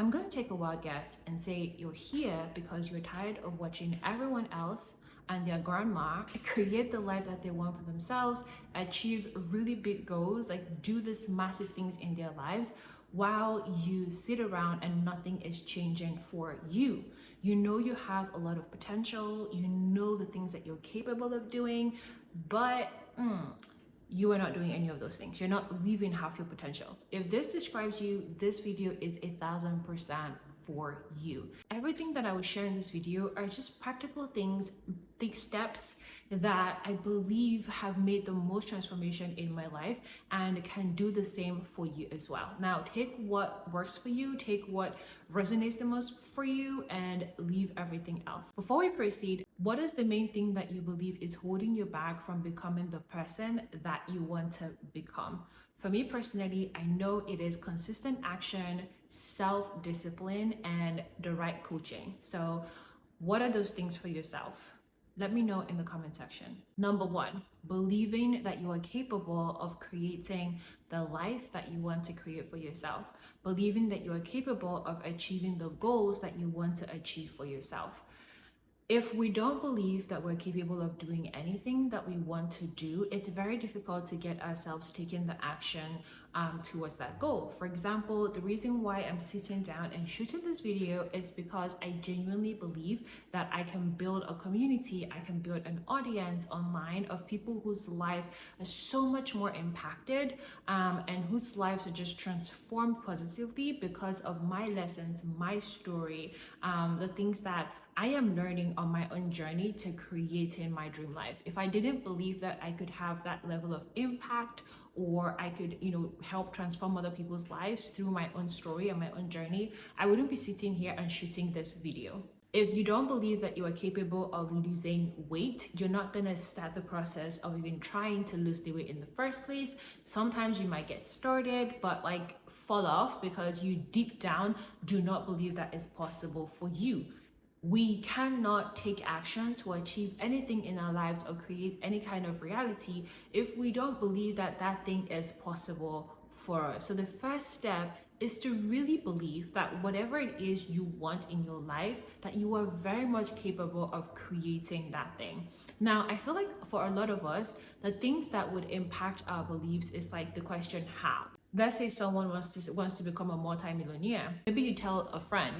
I'm going to take a wild guess and say you're here because you're tired of watching everyone else and their grandma create the life that they want for themselves, achieve really big goals, like do these massive things in their lives while you sit around and nothing is changing for you. You know you have a lot of potential, you know the things that you're capable of doing, but you are not doing any of those things. You're not living half your potential. If this describes you, this video is 1000% for you. Everything that I will share in this video are just practical things, big steps that I believe have made the most transformation in my life and can do the same for you as well. Now, take what works for you, take what resonates the most for you, and leave everything else. Before we proceed, what is the main thing that you believe is holding you back from becoming the person that you want to become? For me personally, I know it is consistent action, self-discipline, and the right coaching. So what are those things for yourself? Let me know in the comment section. Number one, believing that you are capable of creating the life that you want to create for yourself. Believing that you are capable of achieving the goals that you want to achieve for yourself. If we don't believe that we're capable of doing anything that we want to do, it's very difficult to get ourselves taking the action towards that goal. For example, the reason why I'm sitting down and shooting this video is because I genuinely believe that I can build a community, I can build an audience online of people whose life is so much more impacted and whose lives are just transformed positively because of my lessons, my story, the things that I am learning on my own journey to creating my dream life. If I didn't believe that I could have that level of impact or I could, help transform other people's lives through my own story and my own journey, I wouldn't be sitting here and shooting this video. If you don't believe that you are capable of losing weight, you're not gonna start the process of even trying to lose the weight in the first place. Sometimes you might get started, but fall off because you deep down do not believe that is possible for you. We cannot take action to achieve anything in our lives or create any kind of reality if we don't believe that that thing is possible for us. So the first step is to really believe that whatever it is you want in your life, that you are very much capable of creating that thing. Now, I feel like for a lot of us, the things that would impact our beliefs is like the question, how? Let's say someone wants to become a multimillionaire. Maybe you tell a friend,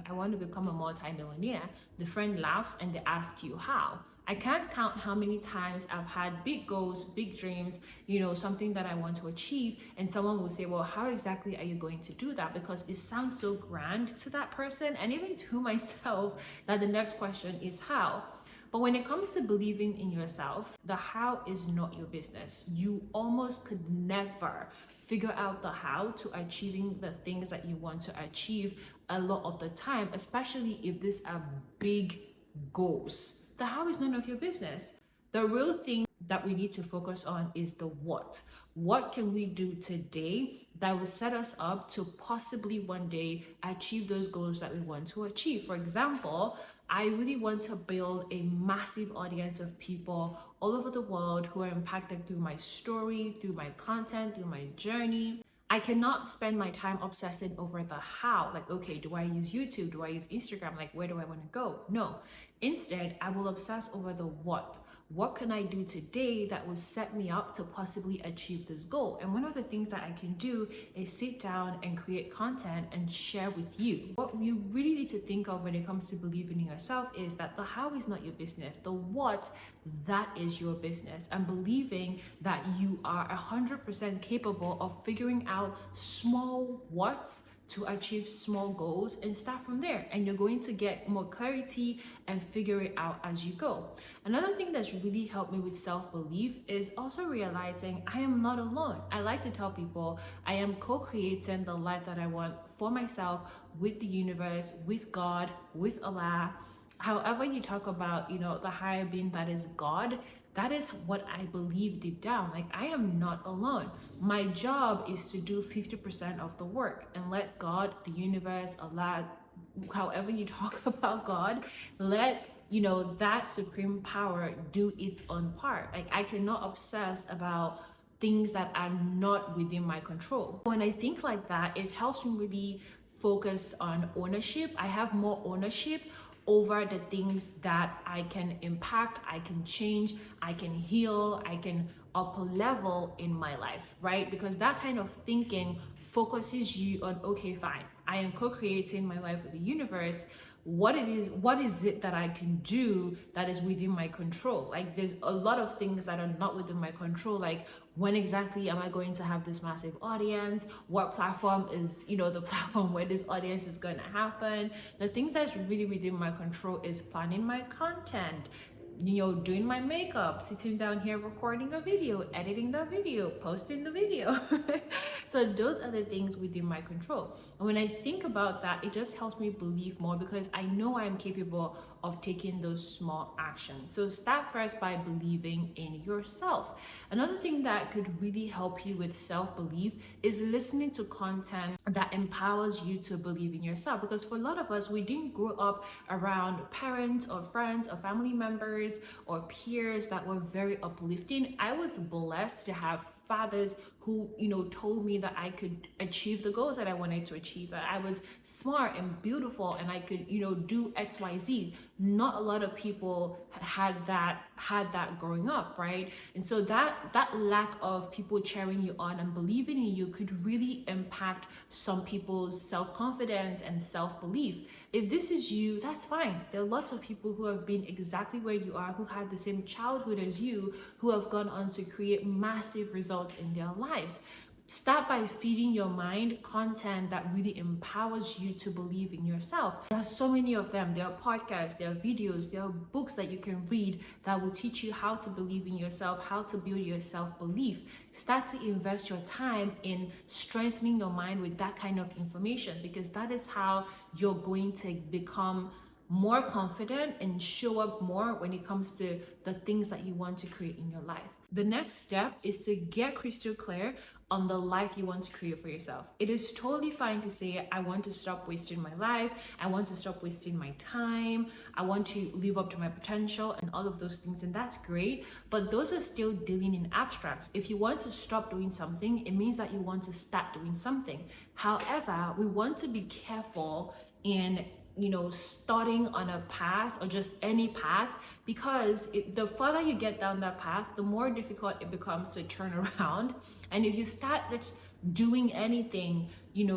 I want to become a multimillionaire. The friend laughs and they ask you how. I can't count how many times I've had big goals, big dreams, something that I want to achieve, and someone will say, well, how exactly are you going to do that? Because it sounds so grand to that person and even to myself that the next question is how. But when it comes to believing in yourself, the how is not your business. You almost could never figure out the how to achieving the things that you want to achieve a lot of the time, especially if these are big goals. The how is none of your business. The real thing that we need to focus on is the what. What can we do today that will set us up to possibly one day achieve those goals that we want to achieve? For example, I really want to build a massive audience of people all over the world who are impacted through my story, through my content, through my journey. I cannot spend my time obsessing over the how, okay, do I use YouTube? Do I use Instagram? Where do I want to go? No. Instead, I will obsess over the what. What can I do today that will set me up to possibly achieve this goal? And one of the things that I can do is sit down and create content and share with you. What you really need to think of when it comes to believing in yourself is that the how is not your business. The what, that is your business. And believing that you are 100% capable of figuring out small whats to achieve small goals and start from there, and you're going to get more clarity and figure it out as you go. Another thing that's really helped me with self-belief is also realizing I am not alone. I like to tell people I am co-creating the life that I want for myself, with the universe, with God, with Allah. However you talk about, the higher being that is God, that is what I believe deep down. I am not alone. My job is to do 50% of the work and let God, the universe, Allah, however you talk about God, let that supreme power do its own part. I cannot obsess about things that are not within my control. When I think like that, it helps me really focus on ownership. I have more ownership over the things that I can impact, I can change, I can heal, I can up level in my life, right? Because that kind of thinking focuses you on, okay, fine, I am co-creating my life with the universe. What is it that I can do that is within my control? Like, there's a lot of things that are not within my control, like when exactly am I going to have this massive audience, what platform is, the platform where this audience is going to happen. The things that's really within my control is planning my content, doing my makeup, sitting down here recording a video, editing the video, posting the video. So those are the things within my control. And when I think about that, it just helps me believe more, because I know I am capable of taking those small actions. So start first by believing in yourself. Another thing that could really help you with self-belief is listening to content that empowers you to believe in yourself. Because for a lot of us, we didn't grow up around parents or friends or family members or peers that were very uplifting. I was blessed to have fathers who told me that I could achieve the goals that I wanted to achieve, that I was smart and beautiful and I could do XYZ. Not a lot of people had that growing up, right? And so that lack of people cheering you on and believing in you could really impact some people's self-confidence and self-belief. If this is you, that's fine. There are lots of people who have been exactly where you are, who had the same childhood as you, who have gone on to create massive results in their lives. Start by feeding your mind content that really empowers you to believe in yourself. There are so many of them. There are podcasts, there are videos, there are books that you can read that will teach you how to believe in yourself, how to build your self-belief. Start to invest your time in strengthening your mind with that kind of information, because that is how you're going to become more confident and show up more when it comes to the things that you want to create in your life. The next step is to get crystal clear on the life you want to create for yourself. It is totally fine to say, I want to stop wasting my life, I want to stop wasting my time, I want to live up to my potential and all of those things, and that's great, but those are still dealing in abstracts. If you want to stop doing something, it means that you want to start doing something. However, we want to be careful in starting on a path or just any path, because the further you get down that path, the more difficult it becomes to turn around. And if you start just doing anything,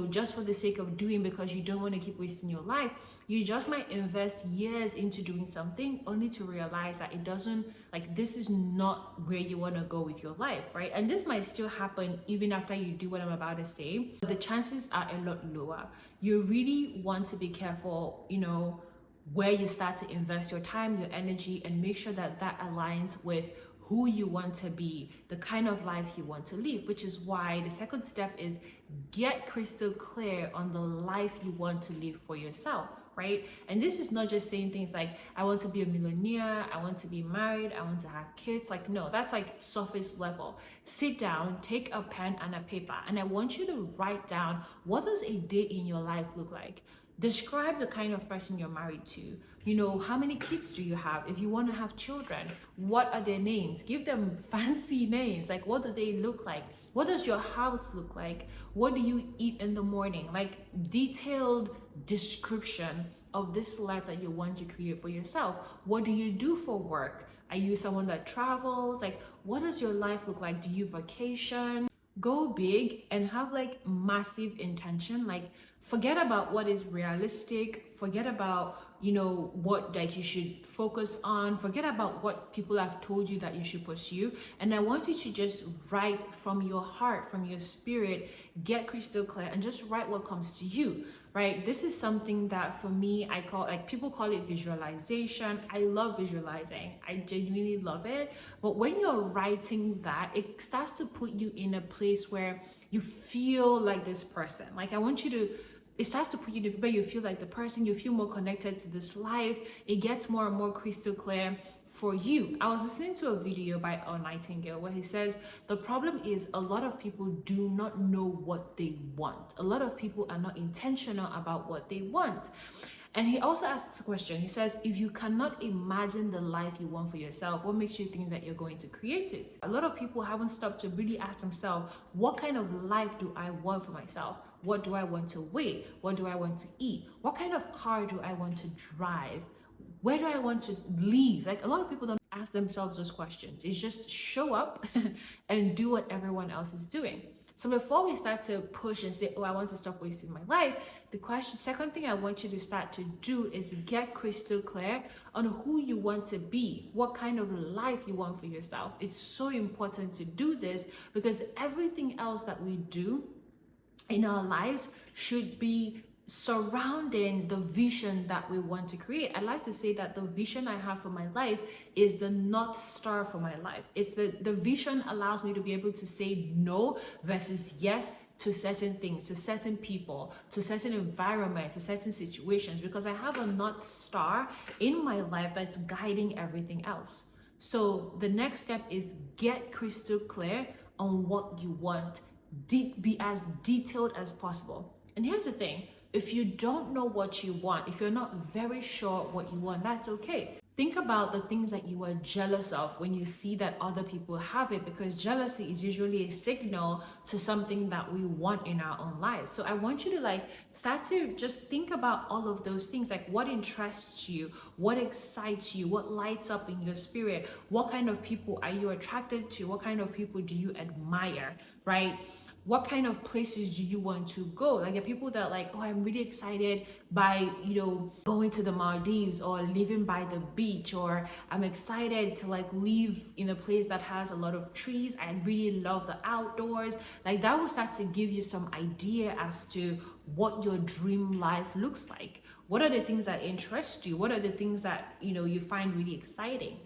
just for the sake of doing, because you don't want to keep wasting your life, you just might invest years into doing something only to realize that it doesn't, this is not where you want to go with your life, right? And this might still happen even after you do what I'm about to say, but the chances are a lot lower. You really want to be careful, where you start to invest your time, your energy, and make sure that that aligns with who you want to be, the kind of life you want to live, which is why the second step is get crystal clear on the life you want to live for yourself, right? And this is not just saying things like, I want to be a millionaire, I want to be married, I want to have kids. No, that's surface level. Sit down, take a pen and a paper, and I want you to write down, what does a day in your life look like? Describe the kind of person you're married to. How many kids do you have? If you want to have children, what are their names? Give them fancy names. What do they look like? What does your house look like? What do you eat in the morning? Detailed description of this life that you want to create for yourself. What do you do for work? Are you someone that travels? What does your life look like? Do you vacation? Go big and have massive intention. Forget about what is realistic, forget about what you should focus on, forget about what people have told you that you should pursue, and I want you to just write from your heart, from your spirit. Get crystal clear and just write what comes to you, right? This is something that for me, I call, people call it visualization. I love visualizing, I genuinely love it. But when you're writing that, it starts to put you in a place where you feel like this person. It starts to put you in a place where you feel like the person, you feel more connected to this life. It gets more and more crystal clear for you. I was listening to a video by Earl Nightingale where he says, the problem is a lot of people do not know what they want. A lot of people are not intentional about what they want. And he also asks a question. He says, if you cannot imagine the life you want for yourself, what makes you think that you're going to create it? A lot of people haven't stopped to really ask themselves, what kind of life do I want for myself? What do I want to wear? What do I want to eat? What kind of car do I want to drive? Where do I want to live? Like, a lot of people don't ask themselves those questions. It's just show up and do what everyone else is doing. So before we start to push and say, oh, I want to stop wasting my life, second thing I want you to start to do is get crystal clear on who you want to be, what kind of life you want for yourself. It's so important to do this because everything else that we do in our lives should be surrounding the vision that we want to create. I like to say that the vision I have for my life is the North Star for my life. It's the vision allows me to be able to say no versus yes to certain things, to certain people, to certain environments, to certain situations, because I have a North Star in my life that's guiding everything else. So the next step is get crystal clear on what you want. Be as detailed as possible. And here's the thing, if you don't know what you want, if you're not very sure what you want, that's okay. Think about the things that you are jealous of when you see that other people have it, because jealousy is usually a signal to something that we want in our own lives. So I want you to start to just think about all of those things, like what interests you, what excites you, what lights up in your spirit, what kind of people are you attracted to, what kind of people do you admire, right? What kind of places do you want to go? Like, there are people that oh, I'm really excited by, going to the Maldives or living by the beach, or I'm excited to live in a place that has a lot of trees. I really love the outdoors. That will start to give you some idea as to what your dream life looks like. What are the things that interest you? What are the things that, you find really exciting?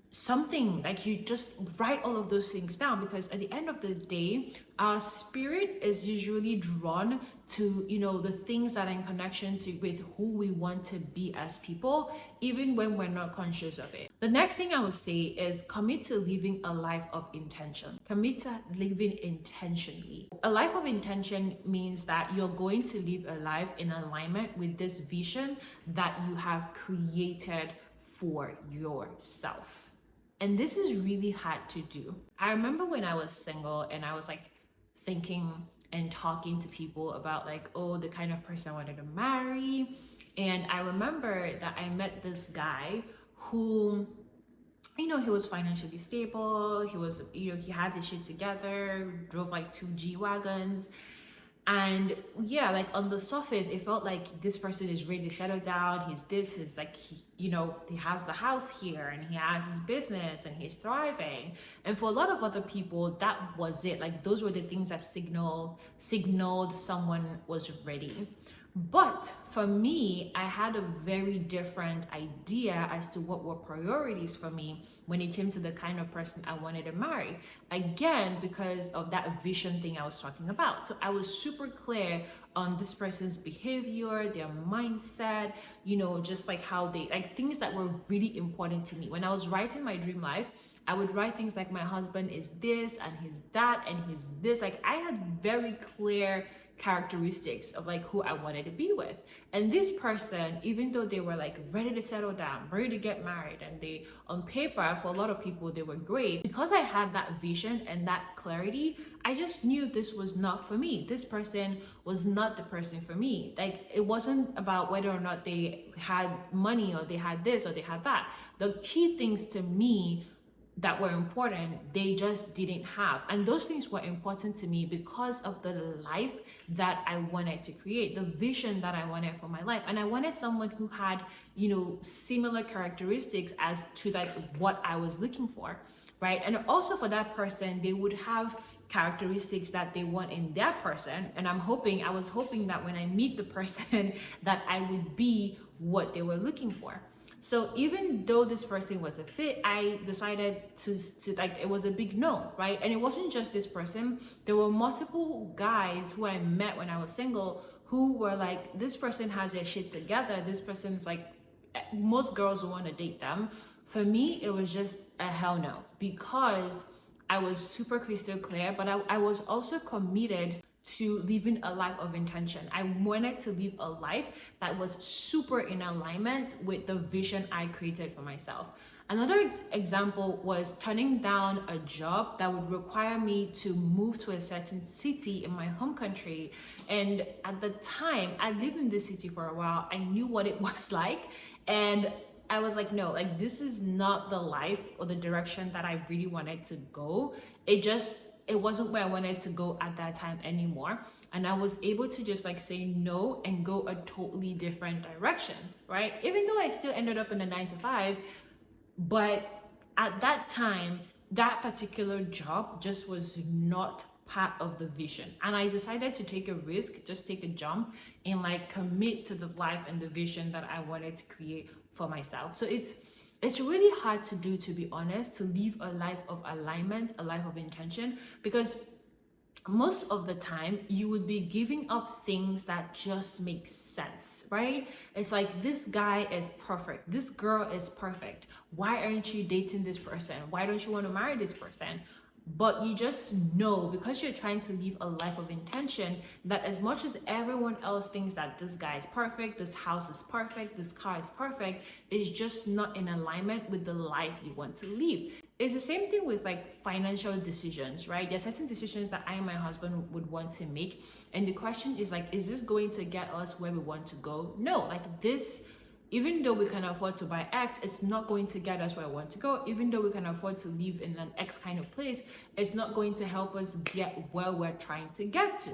Something you just write all of those things down, because at the end of the day, our spirit is usually drawn to the things that are in connection with who we want to be as people, even when we're not conscious of it. The next thing I would say is commit to living a life of intention. Commit to living intentionally. A life of intention means that you're going to live a life in alignment with this vision that you have created for yourself. And this is really hard to do. I remember when I was single and I was thinking and talking to people about oh, the kind of person I wanted to marry. And I remember that I met this guy who, he was financially stable. He was, he had his shit together, drove 2 G-Wagons. And yeah, on the surface, it felt like this person is ready to settle down. He's he has the house here and he has his business and he's thriving. And for a lot of other people, that was it. Those were the things that signaled someone was ready. But for me, I had a very different idea as to what were priorities for me when it came to the kind of person I wanted to marry. Again, because of that vision thing I was talking about. So I was super clear on this person's behavior, their mindset, just how they, things that were really important to me. When I was writing my dream life, I would write things like my husband is this and he's that and he's this. I had very clear characteristics of who I wanted to be with. And this person, even though they were ready to settle down, ready to get married, and they, on paper, for a lot of people, they were great, because I had that vision and that clarity, I just knew this was not for me. This person was not the person for me. It wasn't about whether or not they had money or they had this or they had that. The key things to me that were important, they just didn't have. And those things were important to me because of the life that I wanted to create, the vision that I wanted for my life. And I wanted someone who had, similar characteristics as to what I was looking for, right? And also for that person, they would have characteristics that they want in their person. And I was hoping that when I meet the person that I would be what they were looking for. So even though this person was a fit, I decided to it was a big no, right? And it wasn't just this person. There were multiple guys who I met when I was single who were this person has their shit together. This person's most girls will want to date them. For me, it was just a hell no, because I was super crystal clear, but I was also committed to living a life of intention. I wanted to live a life that was super in alignment with the vision I created for myself. Another example was turning down a job that would require me to move to a certain city in my home country. And at the time, I lived in this city for a while. I knew what it was like. And I was like, no, like this is not the life or the direction that I really wanted to go. It wasn't where I wanted to go at that time anymore. And I was able to just like say no and go a totally different direction, right? Even though I still ended up in a 9 to 5, but at that time, that particular job just was not part of the vision. And I decided to take a risk, just take a jump and like commit to the life and the vision that I wanted to create for myself. So it's really hard to do, to be honest, to live a life of alignment, a life of intention, because most of the time you would be giving up things that just make sense, right? It's like, this guy is perfect, this girl is perfect, why aren't you dating this person, why don't you want to marry this person? But you just know, because you're trying to live a life of intention, that as much as everyone else thinks that this guy is perfect, this house is perfect, this car is perfect, it's just not in alignment with the life you want to live. It's the same thing with like financial decisions, right? There are certain decisions that I and my husband would want to make. And the question is like, is this going to get us where we want to go? No, like this, even though we can afford to buy X, it's not going to get us where I want to go. Even though we can afford to live in an X kind of place, it's not going to help us get where we're trying to get to,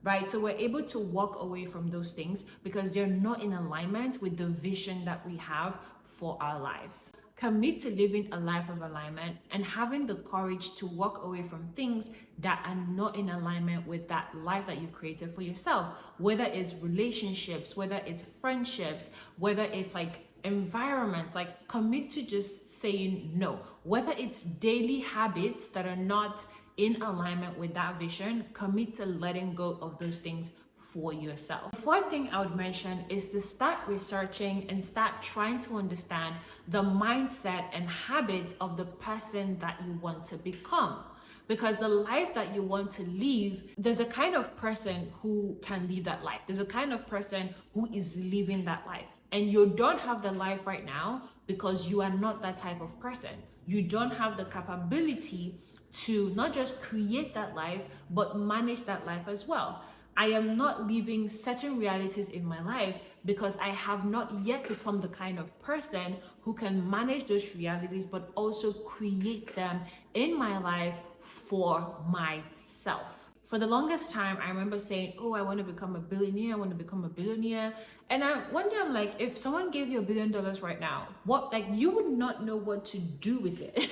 right? So we're able to walk away from those things because they're not in alignment with the vision that we have for our lives. Commit to living a life of alignment and having the courage to walk away from things that are not in alignment with that life that you've created for yourself, whether it's relationships, whether it's friendships, whether it's like environments. Like, commit to just saying no, whether it's daily habits that are not in alignment with that vision. Commit to letting go of those things for yourself. The fourth thing I would mention is to start researching and start trying to understand the mindset and habits of the person that you want to become. Because the life that you want to live, there's a kind of person who can live that life. There's a kind of person who is living that life. And you don't have the life right now because you are not that type of person. You don't have the capability to not just create that life, but manage that life as well. I am not living certain realities in my life because I have not yet become the kind of person who can manage those realities, but also create them in my life for myself. For the longest time, I remember saying, oh, I want to become a billionaire, I want to become a billionaire. And one day I'm like, if someone gave you $1 billion right now, what, like, you would not know what to do with it.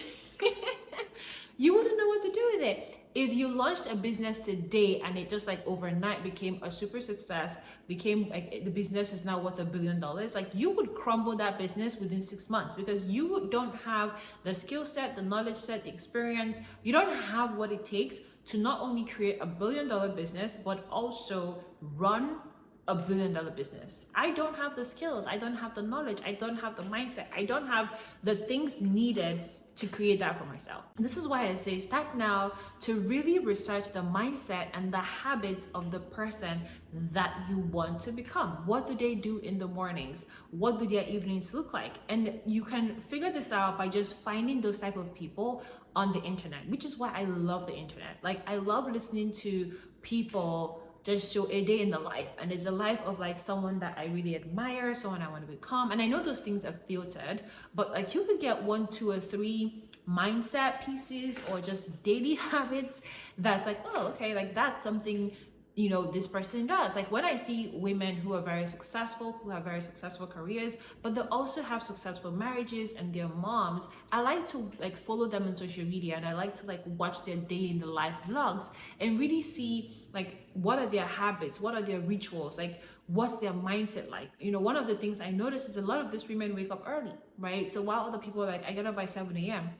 You wouldn't know what to do with it. If you launched a business today and it just like overnight became a super success, became like the business is now worth $1 billion, like you would crumble that business within 6 months because you don't have the skill set, the knowledge set, the experience. You don't have what it takes to not only create $1 billion business, but also run $1 billion business. I don't have the skills. I don't have the knowledge. I don't have the mindset. I don't have the things needed to create that for myself. This is why I say start now to really research the mindset and the habits of the person that you want to become. What do they do in the mornings? What do their evenings look like? And you can figure this out by just finding those type of people on the internet, which is why I love the internet. Like, I love listening to people just show a day in the life, and it's a life of like someone that I really admire, someone I want to become. And I know those things are filtered, but like you could get 1, 2, or 3 mindset pieces or just daily habits that's like, oh, okay, like that's something, you know, this person does. Like when I see women who are very successful, who have very successful careers, but they also have successful marriages and their moms, I like to like follow them on social media, and I like to like watch their day in the life vlogs and really see like what are their habits, what are their rituals, like what's their mindset like. You know, one of the things I notice is a lot of these women wake up early, right? So while other people are like, I get up by 7 a.m.,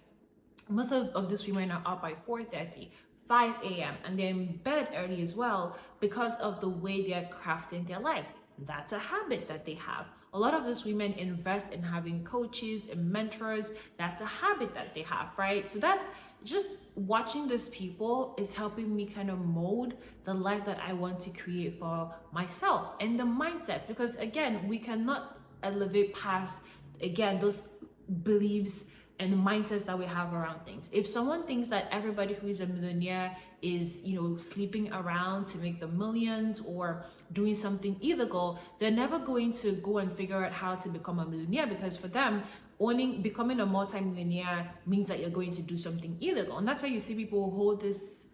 most of these women are up by 4:30, 5 a.m. and they're in bed early as well because of the way they're crafting their lives. That's a habit that they have. A lot of these women invest in having coaches and mentors. That's a habit that they have, right? So that's just watching these people is helping me kind of mold the life that I want to create for myself and the mindset. Because again, we cannot elevate past, again, those beliefs and the mindsets that we have around things. If someone thinks that everybody who is a millionaire is, sleeping around to make the millions or doing something illegal, they're never going to go and figure out how to become a millionaire, because for them, becoming a multi-millionaire means that you're going to do something illegal. And that's why you see people hold this,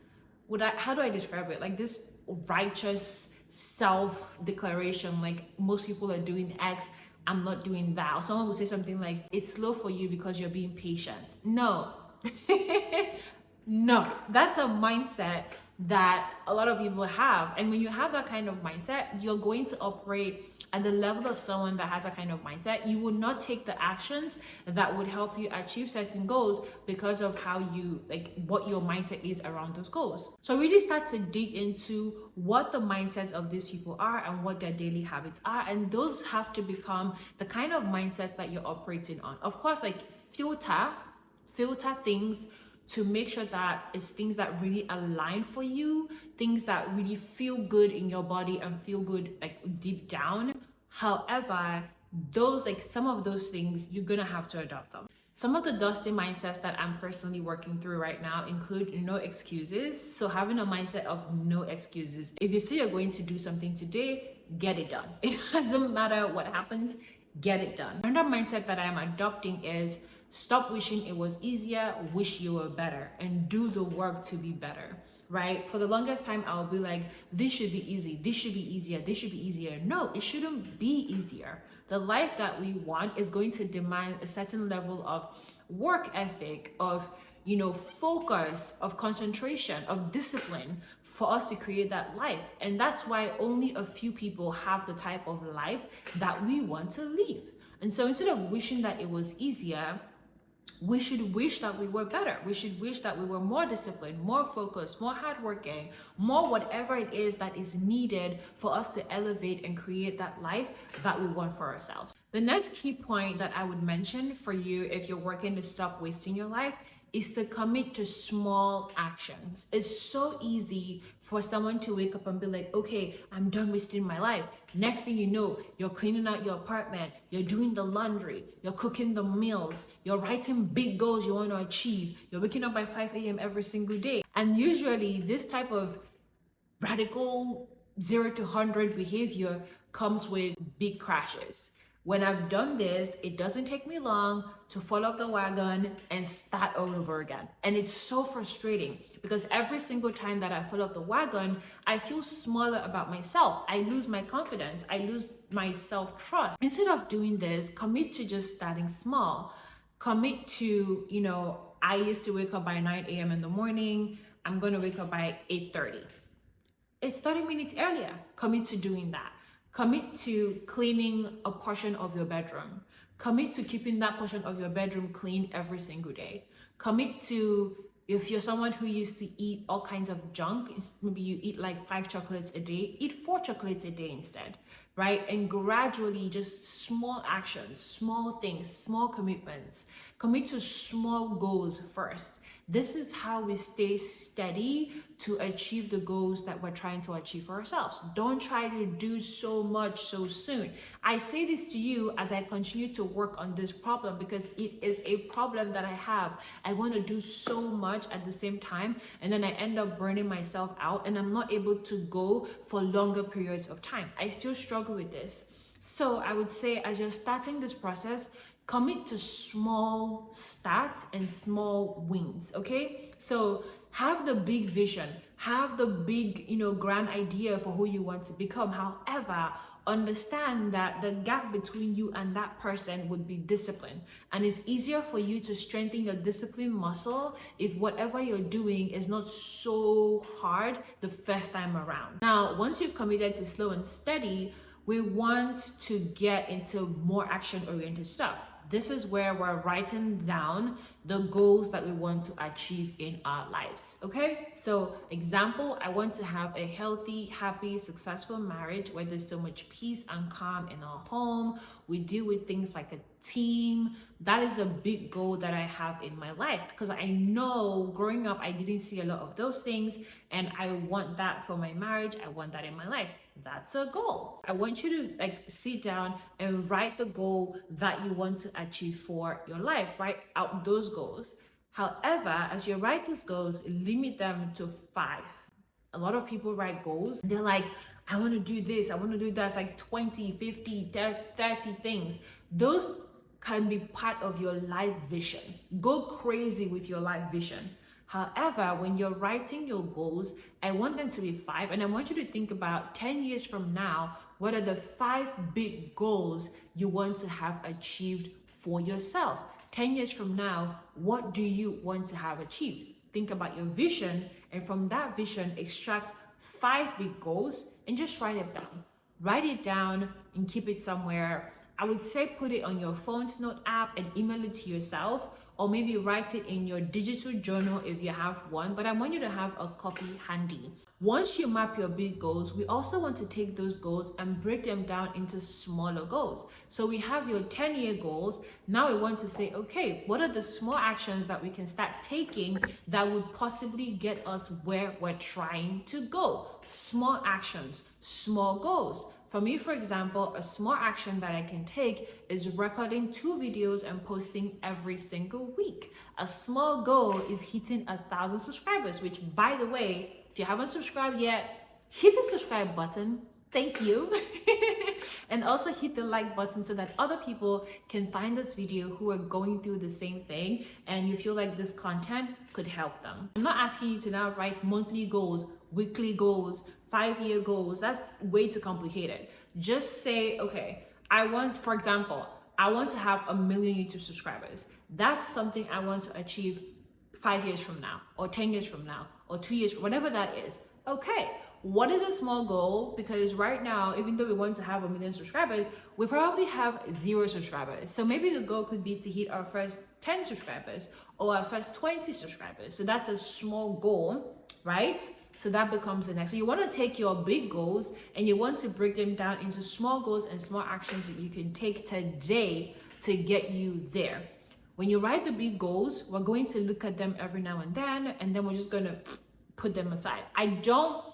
how do I describe it? Like this righteous self-declaration, like most people are doing X, I'm not doing that. Or someone will say something like, it's slow for you because you're being patient. No. No, that's a mindset that a lot of people have. And when you have that kind of mindset, you're going to operate at the level of someone that has a kind of mindset. You will not take the actions that would help you achieve certain goals because of how you, what your mindset is around those goals. So really start to dig into what the mindsets of these people are and what their daily habits are. And those have to become the kind of mindsets that you're operating on. Of course, filter things to make sure that it's things that really align for you, things that really feel good in your body and feel good deep down. However, those some of those things, you're gonna have to adopt them. Some of the dusty mindsets that I'm personally working through right now include no excuses. So having a mindset of no excuses. If you say you're going to do something today, get it done. It doesn't matter what happens, get it done. Another mindset that I'm adopting is stop wishing it was easier, wish you were better, and do the work to be better, right? For the longest time, I'll be like, this should be easy, this should be easier, this should be easier. No, it shouldn't be easier. The life that we want is going to demand a certain level of work ethic, of focus, of concentration, of discipline for us to create that life. And that's why only a few people have the type of life that we want to live. And so instead of wishing that it was easier, we should wish that we were better. We should wish that we were more disciplined, more focused, more hardworking, more whatever it is that is needed for us to elevate and create that life that we want for ourselves. The next key point that I would mention for you if you're working to stop wasting your life is to commit to small actions. It's so easy for someone to wake up and be like, okay, I'm done wasting my life. Next thing you know, you're cleaning out your apartment, you're doing the laundry, you're cooking the meals, you're writing big goals you want to achieve, you're waking up by 5 a.m. every single day. And usually this type of radical 0 to 100 behavior comes with big crashes. When I've done this, it doesn't take me long to fall off the wagon and start all over again. And it's so frustrating because every single time that I fall off the wagon, I feel smaller about myself. I lose my confidence. I lose my self-trust. Instead of doing this, commit to just starting small. Commit to, I used to wake up by 9 a.m. in the morning. I'm going to wake up by 8:30. It's 30 minutes earlier. Commit to doing that. Commit to cleaning a portion of your bedroom. Commit to keeping that portion of your bedroom clean every single day. Commit to, if you're someone who used to eat all kinds of junk, maybe you eat 5 chocolates a day, eat 4 chocolates a day instead, right? And gradually just small actions, small things, small commitments. Commit to small goals first. This is how we stay steady to achieve the goals that we're trying to achieve for ourselves. Don't try to do so much so soon. I say this to you as I continue to work on this problem because it is a problem that I have. I want to do so much at the same time, and then I end up burning myself out and I'm not able to go for longer periods of time. I still struggle with this. So I would say, as you're starting this process, commit to small starts and small wins, okay? So have the big vision, have the big, grand idea for who you want to become. However, understand that the gap between you and that person would be discipline. And it's easier for you to strengthen your discipline muscle if whatever you're doing is not so hard the first time around. Now, once you've committed to slow and steady, we want to get into more action-oriented stuff. This is where we're writing down the goals that we want to achieve in our lives. Okay, so example, I want to have a healthy, happy, successful marriage where there's so much peace and calm in our home. We deal with things like a team. That is a big goal that I have in my life, because I know growing up I didn't see a lot of those things, and I want that for my marriage. I want that in my life. That's a goal. I want you to like sit down and write the goal that you want to achieve for your life. Write out those goals. However, as you write these goals, limit them to 5. A lot of people write goals. They're like, I want to do this, I want to do that. It's like 20, 50, 30 things. Those can be part of your life vision. Go crazy with your life vision. However, when you're writing your goals, I want them to be 5, and I want you to think about 10 years from now, what are the 5 big goals you want to have achieved for yourself? 10 years from now, what do you want to have achieved? Think about your vision, and from that vision, extract 5 big goals and just write it down. Write it down and keep it somewhere. I would say put it on your phone's note app and email it to yourself, or maybe write it in your digital journal if you have one, but I want you to have a copy handy. Once you map your big goals, we also want to take those goals and break them down into smaller goals. So we have your 10-year goals. Now we want to say, okay, what are the small actions that we can start taking that would possibly get us where we're trying to go? Small actions, small goals. For me, for example, a small action that I can take is recording 2 videos and posting every single week. A small goal is hitting 1,000 subscribers, which, by the way, if you haven't subscribed yet, hit the subscribe button. Thank you. And also hit the like button so that other people can find this video who are going through the same thing and you feel like this content could help them. I'm not asking you to now write monthly goals, weekly goals, 5-year goals. That's way too complicated. Just say, okay, I want, for example, I want to have 1 million YouTube subscribers. That's something I want to achieve 5 years from now, or 10 years from now, or 2 years, whatever that is. Okay, what is a small goal? Because right now, even though we want to have 1 million subscribers, we probably have 0 subscribers. So maybe the goal could be to hit our first 10 subscribers or our first 20 subscribers. So that's a small goal, right? So that becomes the next. So you want to take your big goals and you want to break them down into small goals and small actions that you can take today to get you there. When you write the big goals, we're going to look at them every now and then we're just going to put them aside. I don't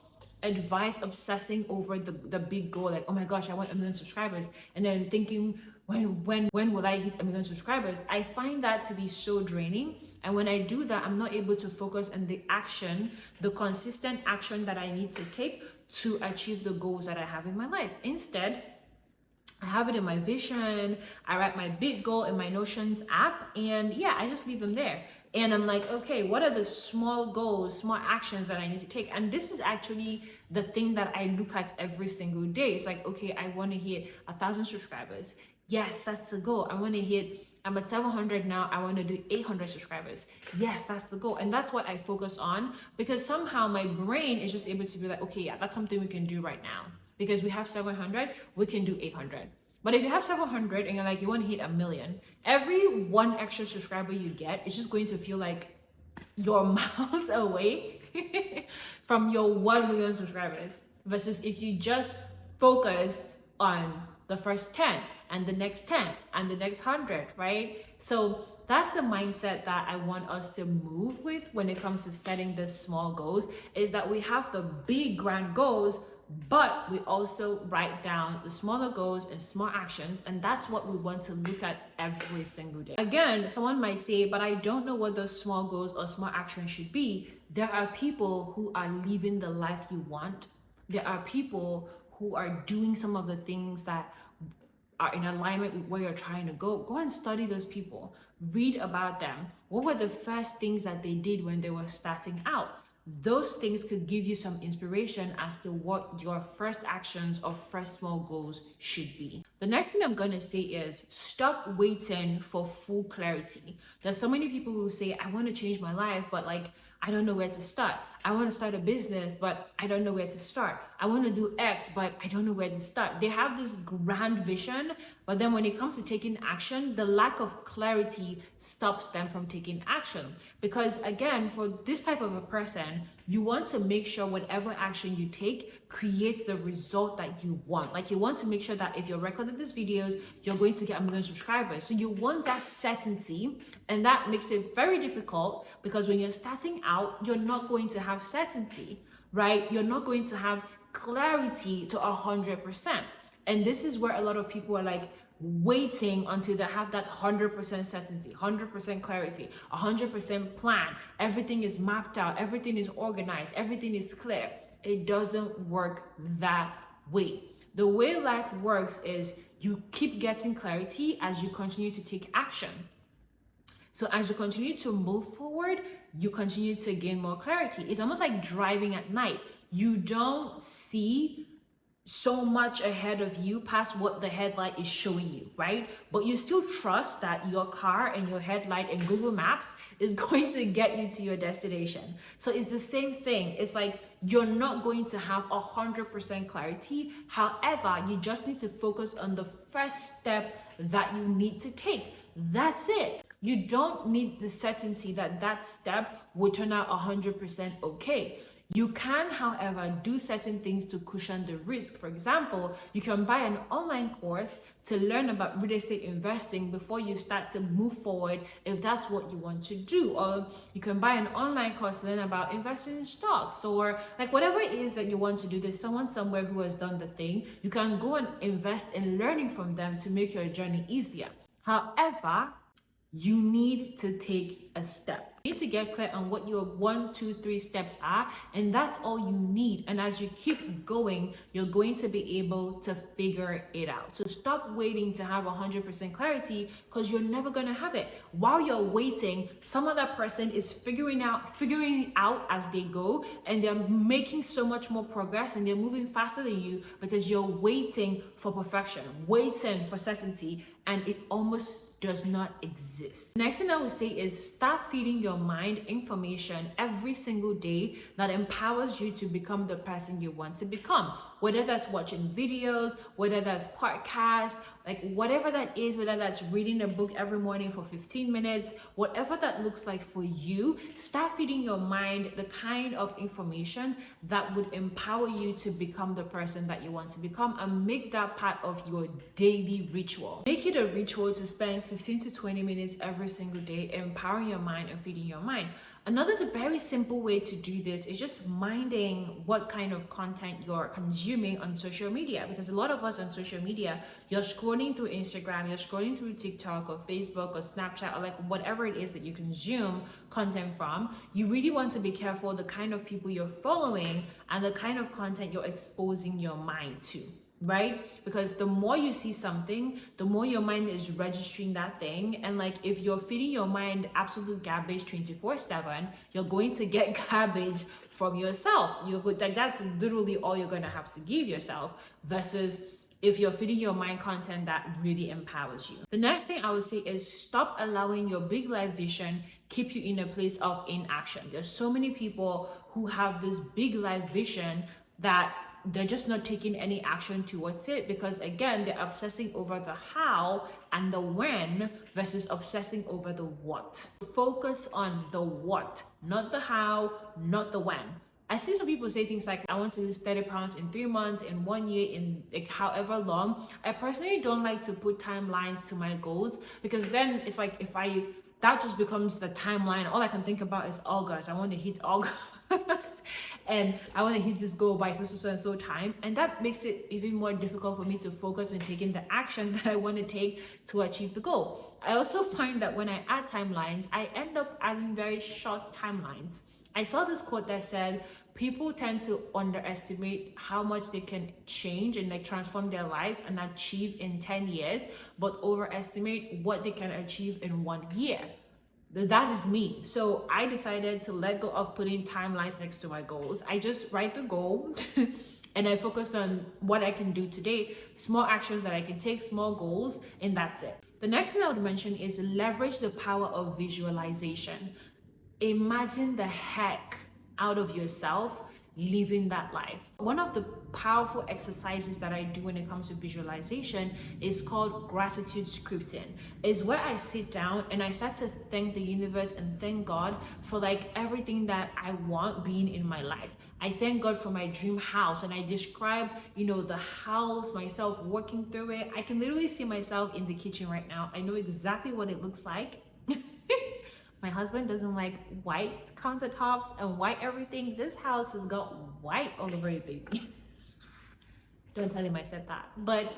advise obsessing over the big goal, like, oh my gosh, I want 1 million subscribers, and then thinking, when will I hit 1 million subscribers? I find that to be so draining, and when I do that, I'm not able to focus on the action, the consistent action that I need to take to achieve the goals that I have in my life. Instead, I have it in my vision, I write my big goal in my Notions app, and yeah, I just leave them there. And I'm like, okay, what are the small goals, small actions that I need to take? And this is actually the thing that I look at every single day. It's like, okay, I want to hit 1,000 subscribers. Yes, that's the goal. I want to hit, I'm at 700 now. I want to do 800 subscribers. Yes, that's the goal. And that's what I focus on, because somehow my brain is just able to be like, okay, yeah, that's something we can do right now. Because we have 700, we can do 800. But if you have 700 and you're like, you want to hit 1 million, every 1 extra subscriber you get is just going to feel like you're miles away from your 1 million subscribers. Versus if you just focus on the first 10 and the next 10 and the next 100, right? So that's the mindset that I want us to move with when it comes to setting the small goals, is that we have the big grand goals, but we also write down the smaller goals and small actions, and that's what we want to look at every single day. Again, someone might say, but I don't know what those small goals or small actions should be. There are people who are living the life you want. There are people who are doing some of the things that are in alignment with where you're trying to go. Go and study those people. Read about them. What were the first things that they did when they were starting out? Those things could give you some inspiration as to what your first actions or first small goals should be. The next thing I'm going to say is stop waiting for full clarity. There's so many people who say, I want to change my life, but like, I don't know where to start. I want to start a business, but I don't know where to start. I want to do X, but I don't know where to start. They have this grand vision, but then when it comes to taking action, the lack of clarity stops them from taking action. Because again, for this type of a person, you want to make sure whatever action you take creates the result that you want. Like, you want to make sure that if you're recording these videos, you're going to get 1 million subscribers. So you want that certainty, and that makes it very difficult, because when you're starting out, you're not going to have certainty, right? You're not going to have clarity to 100%. And this is where a lot of people are like waiting until they have that 100% certainty, 100% clarity, 100% plan. Everything is mapped out, everything is organized, everything is clear. It doesn't work that way. The way life works is you keep getting clarity as you continue to take action. So as you continue to move forward, you continue to gain more clarity. It's almost like driving at night. You don't see so much ahead of you past what the headlight is showing you, right? But you still trust that your car and your headlight and Google Maps is going to get you to your destination. So it's the same thing. It's like you're not going to have 100% clarity. However, you just need to focus on the first step that you need to take. That's it. You don't need the certainty that that step will turn out 100% okay. You can, however, do certain things to cushion the risk. For example, you can buy an online course to learn about real estate investing before you start to move forward, if that's what you want to do. Or you can buy an online course to learn about investing in stocks, or like whatever it is that you want to do. There's someone somewhere who has done the thing. You can go and invest in learning from them to make your journey easier. However, you need to take a step. You need to get clear on what your 1, 2, 3 steps are, and that's all you need. And as you keep going, you're going to be able to figure it out. So stop waiting to have 100% clarity, because you're never going to have it. While you're waiting, some other person is figuring it out as they go, and they're making so much more progress, and they're moving faster than you, because you're waiting for perfection, waiting for certainty, and it almost does not exist. Next thing I would say is start feeding your mind information every single day that empowers you to become the person you want to become. Whether that's watching videos, whether that's podcasts, like whatever that is, whether that's reading a book every morning for 15 minutes, whatever that looks like for you, start feeding your mind the kind of information that would empower you to become the person that you want to become, and make that part of your daily ritual. Make it a ritual to spend 15 to 20 minutes every single day empowering your mind and feeding your mind. Another very simple way to do this is just minding what kind of content you're consuming on social media, because a lot of us on social media, you're scrolling through Instagram, you're scrolling through TikTok or Facebook or Snapchat, or like whatever it is that you consume content from. You really want to be careful the kind of people you're following and the kind of content you're exposing your mind to. Right? Because the more you see something, the more your mind is registering that thing. And like, if you're feeding your mind absolute garbage 24/7, you're going to get garbage from yourself. You're good. Like, that's literally all you're going to have to give yourself, versus if you're feeding your mind content that really empowers you. The next thing I would say is stop allowing your big life vision keep you in a place of inaction. There's so many people who have this big life vision that they're just not taking any action towards it, because again, they're obsessing over the how and the when versus obsessing over the what. Focus on the what, not the how, not the when. I see some people say things like, I want to lose 30 pounds in 3 months, in 1 year, in like however long. I personally don't like to put timelines to my goals, because then it's like, that just becomes the timeline. All I can think about is August. I want to hit August. And I want to hit this goal by so and so time, and that makes it even more difficult for me to focus on taking the action that I want to take to achieve the goal. I also find that when I add timelines, I end up adding very short timelines. I saw this quote that said people tend to underestimate how much they can change and like transform their lives and achieve in 10 years, but overestimate what they can achieve in 1 year. That is me. So I decided to let go of putting timelines next to my goals. I just write the goal and I focus on what I can do today, small actions that I can take, small goals, and that's it. The next thing I would mention is leverage the power of visualization. imagine the heck out of yourself living that life. One of the powerful exercises that I do when it comes to visualization is called gratitude scripting. Is where I sit down and I start to thank the universe and thank God for like everything that I want being in my life. I thank God for my dream house and I describe, the house, myself working through it. I can literally see myself in the kitchen right now. I know exactly what it looks like. My husband doesn't like white countertops and white everything. This house has got white all over it, baby. Don't tell him I said that. But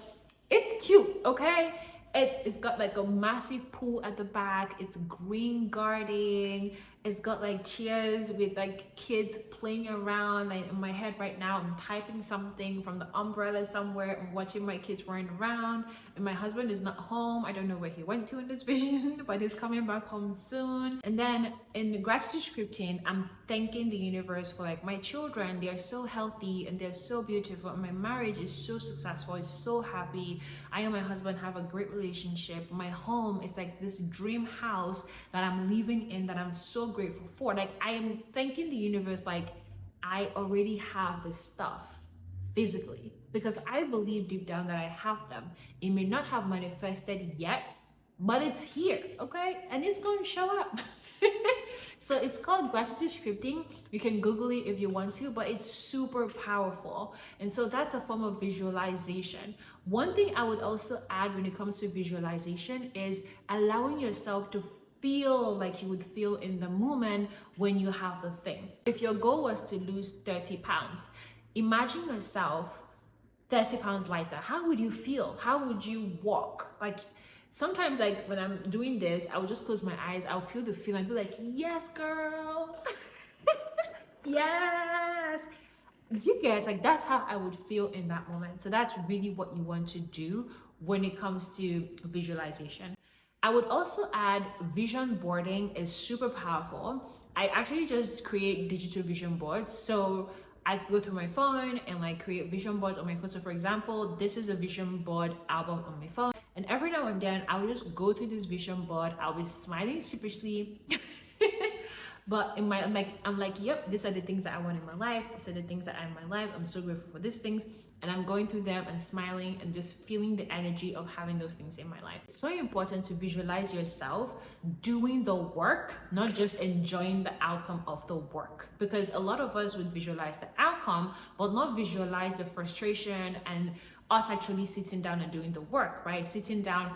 it's cute, okay? It's got like a massive pool at the back. It's green gardening. It's got like chairs with like kids playing around. Like in my head right now, I'm typing something from the umbrella somewhere. I'm watching my kids running around. And my husband is not home. I don't know where he went to in this vision, but he's coming back home soon. And then in the gratitude scripting, I'm thanking the universe for like my children. They're so healthy and they're so beautiful. And my marriage is so successful. It's so happy. I and my husband have a great relationship. My home is like this dream house that I'm living in that I'm so grateful for. Like I am thanking the universe like I already have the stuff physically because I believe deep down that I have them. It may not have manifested yet, but it's here, okay? And it's going to show up. So it's called gratitude scripting. You can Google it if you want to, but it's super powerful. And so that's a form of visualization. One thing I would also add when it comes to visualization is allowing yourself to feel like you would feel in the moment when you have the thing. If your goal was to lose 30 pounds, imagine yourself 30 pounds lighter. How would you feel? How would you walk? Like sometimes like when I'm doing this, I would just close my eyes. I'll feel the feeling. I'll be like, yes, girl. Yes. You get like that's how I would feel in that moment. So that's really what you want to do when it comes to visualization. I would also add vision boarding is super powerful. I actually just create digital vision boards. So I could go through my phone and like create vision boards on my phone. So for example, this is a vision board album on my phone. And every now and then I will just go through this vision board. I'll be smiling sheepishly. But I'm like, yep, these are the things that I want in my life. These are the things that are in my life. I'm so grateful for these things. And I'm going through them and smiling and just feeling the energy of having those things in my life. It's so important to visualize yourself doing the work, not just enjoying the outcome of the work. Because a lot of us would visualize the outcome, but not visualize the frustration and us actually sitting down and doing the work, right? Sitting down,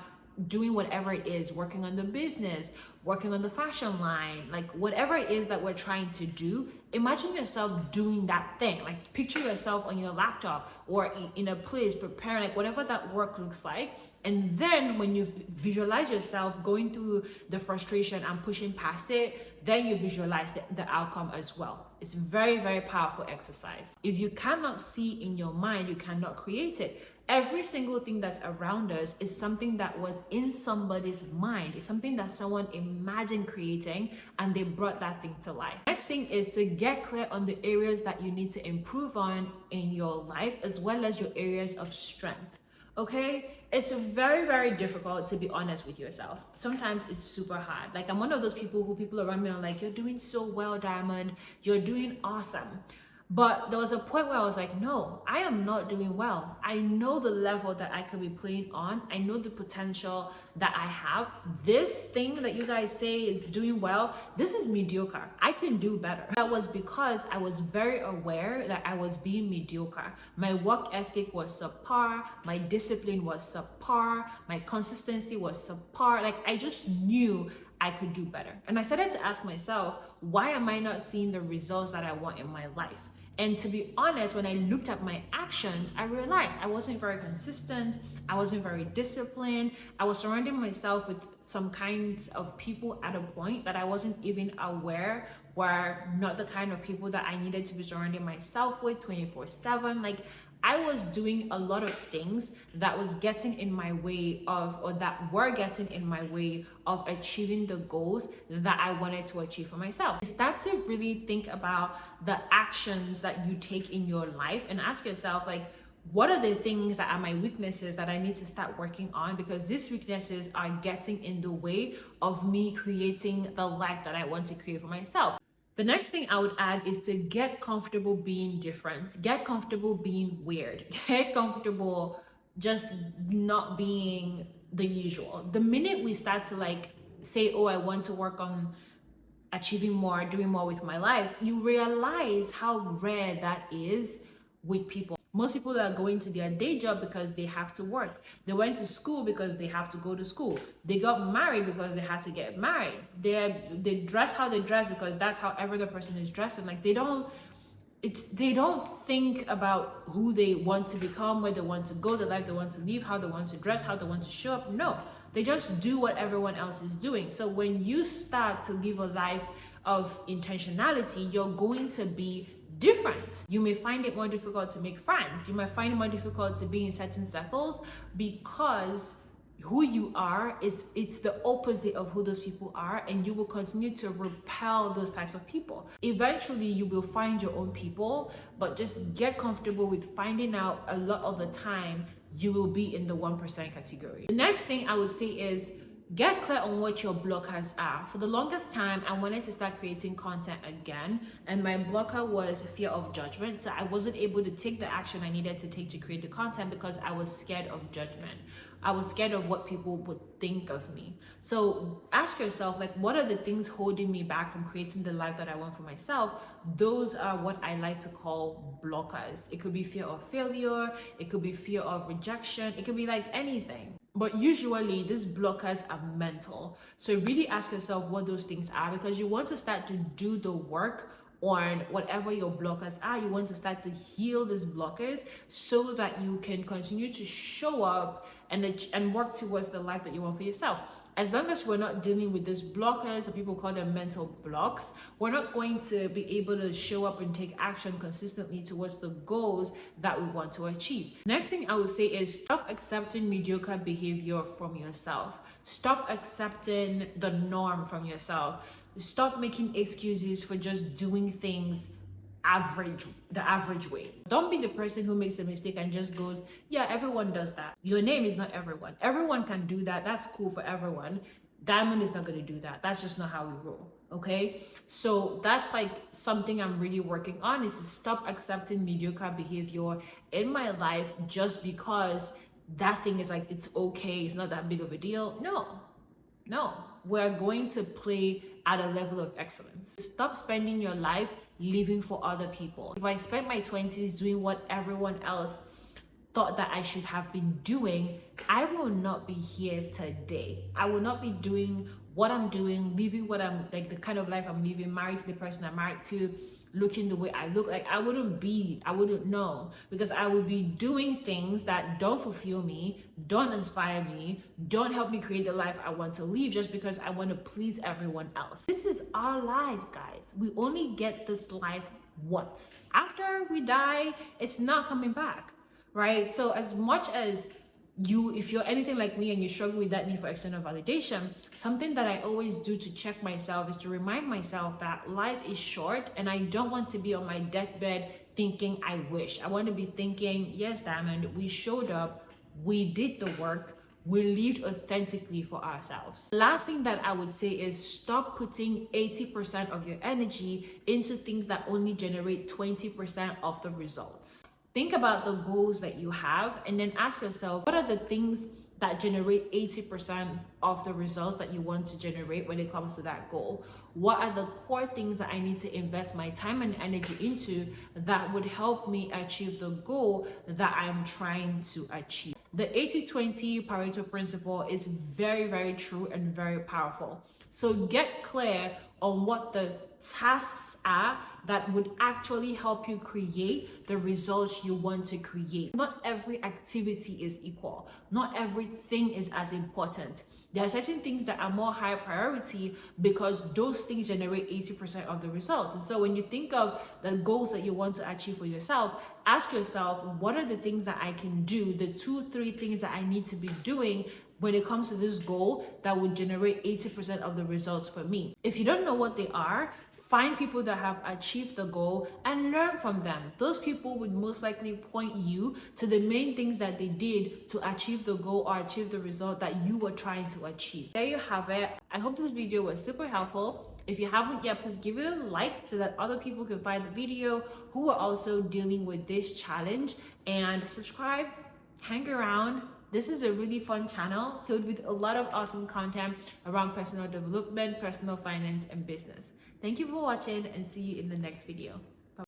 doing whatever it is, working on the business, working on the fashion line, like whatever it is that we're trying to do, imagine yourself doing that thing. Like picture yourself on your laptop or in a place preparing, like whatever that work looks like. And then when you visualize yourself going through the frustration and pushing past it, then you visualize the outcome as well. It's very, very powerful exercise. If you cannot see in your mind, you cannot create it. Every single thing that's around us is something that was in somebody's mind. It's something that someone imagined creating and they brought that thing to life. Next thing is to get clear on the areas that you need to improve on in your life as well as your areas of strength. Okay, it's very, very difficult to be honest with yourself. Sometimes it's super hard. Like I'm one of those people who people around me are like, you're doing so well, Diamond. You're doing awesome. But there was a point where I was like, no, I am not doing well. I know the level that I could be playing on. I know the potential that I have. This thing that you guys say is doing well, this is mediocre. I can do better. That was because I was very aware that I was being mediocre. My work ethic was subpar. My discipline was subpar. My consistency was subpar. Like I just knew I could do better. And I started to ask myself, why am I not seeing the results that I want in my life? And to be honest, when I looked at my actions, I realized I wasn't very consistent. I wasn't very disciplined. I was surrounding myself with some kinds of people at a point that I wasn't even aware were not the kind of people that I needed to be surrounding myself with 24/7. Like I was doing a lot of things that was getting in my way of, or that were getting in my way of achieving the goals that I wanted to achieve for myself. Start to really think about the actions that you take in your life and ask yourself, like, what are the things that are my weaknesses that I need to start working on, because these weaknesses are getting in the way of me creating the life that I want to create for myself. The next thing I would add is to get comfortable being different, get comfortable being weird, get comfortable just not being the usual. The minute we start to like say, oh, I want to work on achieving more, doing more with my life, you realize how rare that is with people. Most people are going to their day job because they have to work. They went to school because they have to go to school. They got married because they had to get married. They dress how they dress because that's how every other person is dressing. Like they don't think about who they want to become, where they want to go, the life they want to live, how they want to dress, how they want to show up. No, they just do what everyone else is doing. So when you start to live a life of intentionality, you're going to be different. You may find it more difficult to make friends. You might find it more difficult to be in certain circles because who you are it's the opposite of who those people are, and you will continue to repel those types of people. Eventually you will find your own people, but just get comfortable with finding out a lot of the time you will be in the 1% category. The next thing I would say is get clear on what your blockers are. For the longest time, I wanted to start creating content again, and my blocker was fear of judgment. So I wasn't able to take the action I needed to take to create the content because I was scared of judgment. I was scared of what people would think of me. So ask yourself, like, what are the things holding me back from creating the life that I want for myself? Those are what I like to call blockers. It could be fear of failure. It could be fear of rejection. It could be like anything. But usually these blockers are mental. So really ask yourself what those things are, because you want to start to do the work on whatever your blockers are. You want to start to heal these blockers so that you can continue to show up and work towards the life that you want for yourself. As long as we're not dealing with these blockers, or people call them mental blocks, we're not going to be able to show up and take action consistently towards the goals that we want to achieve. Next thing I would say is stop accepting mediocre behavior from yourself. Stop accepting the norm from yourself. Stop making excuses for just doing things the average way. Don't be the person who makes a mistake and just goes, yeah, everyone does that. Your name is not everyone. Everyone can do that. That's cool for everyone. Diamond is not going to do that. That's just not how we roll. Okay, so that's like something I'm really working on, is to stop accepting mediocre behavior in my life just because that thing is like, it's okay, it's not that big of a deal. No, we're going to play at a level of excellence. Stop spending your life living for other people. If I spent my 20s doing what everyone else thought that I should have been doing, I will not be here today. I will not be doing what I'm doing, living what I'm like, the kind of life I'm living, married to the person I'm married to, looking the way I look. Like I wouldn't know, because I would be doing things that don't fulfill me, don't inspire me, don't help me create the life I want to live, just because I want to please everyone else. This is our lives, guys. We only get this life once. After we die, it's not coming back, right? So as much as if you're anything like me and you struggle with that need for external validation, something that I always do to check myself is to remind myself that life is short, and I don't want to be on my deathbed thinking I wish. I want to be thinking, yes, Diamond, we showed up, we did the work, we lived authentically for ourselves. The last thing that I would say is stop putting 80% of your energy into things that only generate 20% of the results. Think about the goals that you have and then ask yourself, what are the things that generate 80% of the results that you want to generate when it comes to that goal? What are the core things that I need to invest my time and energy into that would help me achieve the goal that I'm trying to achieve? The 80-20 Pareto principle is very, very true and very powerful. So get clear on what the tasks are that would actually help you create the results you want to create. Not every activity is equal. Not everything is as important. There are certain things that are more high priority because those things generate 80% of the results. And so when you think of the goals that you want to achieve for yourself, ask yourself, what are the things that I can do, the 2-3 things that I need to be doing when it comes to this goal that would generate 80% of the results for me. If you don't know what they are, find people that have achieved the goal and learn from them. Those people would most likely point you to the main things that they did to achieve the goal or achieve the result that you were trying to achieve. There you have it. I hope this video was super helpful. If you haven't yet, please give it a like so that other people can find the video who are also dealing with this challenge, and subscribe, hang around. This is a really fun channel filled with a lot of awesome content around personal development, personal finance, and business. Thank you for watching, and see you in the next video.